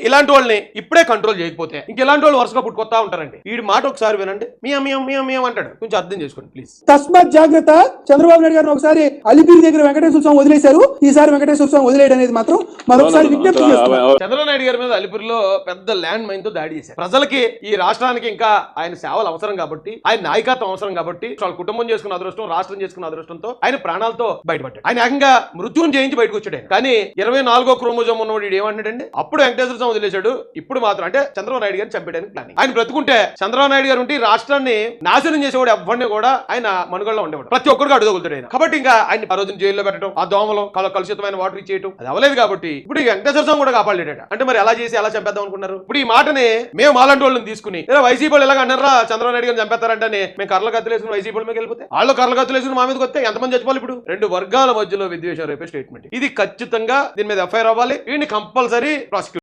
ఇలాంటి వాళ్ళని ఇప్పుడే కంట్రోల్ చేయకపోతే ఇంకెలాంటి వాళ్ళు వరుసగా పుట్టుకొస్తా ఉంటారండి. ఈ మాట ఒకసారి వినండి. మియం అంటాడు. కొంచెం అర్థం చేసుకోండి ప్లీజ్. తస్మాత్ జాగ్రత్త. చంద్రబాబు నాయుడు గారు ఒకసారి అలిపిరి దగ్గర వెంకటేశ్వర స్వామి వదిలేశారు, ఈసారి వెంకటేశ్వర స్వామి వదిలేయడం అనేది మాత్రం మరొకసారి విజ్ఞప్తి చేస్తున్నారు. చంద్రబాబు నాయుడు గారి మీద అలిపిరిలో పెద్ద ల్యాండ్ మైన్ తో దాడి చేశారు. ప్రజలకి ఈ రాష్ట్రానికి ఇంకా ఆయన సేవలు అవసరం కాబట్టి, ఆయన నాయకత్వం అవసరం కాబట్టి, వాళ్ళ కుటుంబం చేసుకున్న అదృష్టం, రాష్ట్రం చేసుకున్న అదృష్టంతో ఆయన ప్రాణాలతో బయటపడ్డాడు. ఆయన ఏకంగా మృత్యుని జయించి బయటకు వచ్చాడు. కానీ 24వ క్రోమోజోమ్ ఉన్నవాడు ఏమంటాడండి, అప్పుడు వెంకటేశ్వర స్వామి వదిలేశాడు, ఇప్పుడు మాత్రం అంటే చంద్రబాబు నాయుడు గారిని చంపేయడానికి ప్లాన్. ఆయన బ్రతుకుంటే చంద్రబాబు నాయుడు గారు ఉంటే రాష్ట్రాన్ని నాశనం చేసేవాడు ఎవరిని కూడా ఆయన మనుగడలో ఉండేవాడు. ప్రతి ఒక్కరికి అడుగుతాడు ఆయన. కాబట్టి ఇంకా ఆయన ఆ రోజున జైల్లో పెట్టడం, ఆ దోమలో కలుషితమైన వాటర్ ఇచ్చేయటం అది అవ్వలేదు. కాబట్టి ఇప్పుడు ఈ వెంకటేశ్వర స్వామి కూడా కాపాడలేట. అంటే మరి ఎలా చేసి ఎలా చంపేద్దాం అనుకున్నారు? ఇప్పుడు ఈ మాటని మేము మాలాంటి వాళ్ళని తీసుకుని వైసీపీ వాళ్ళు ఎలాగ అన్నారా చంద్రబాబు నాయుడు గారిని చంపేస్తారంటే మేము కర్రలు కత్తులేసుకుని వైసీపీ మీద వెళ్ళిపోతే వాళ్ళు కర్రలు కత్తులేసుకుని మా మీదకి వస్తే ఎంతమంది చచ్చిపోవాలి? ఇప్పుడు 2 వర్గాల మధ్యలో విద్వేషం రేపే స్టేట్మెంట్ ఇది. ఖచ్చితంగా దీని మీద ఎఫ్ఐఆర్ అవ్వాలి. వీడిని కంపల్సరీ ప్రాసిక్యూట్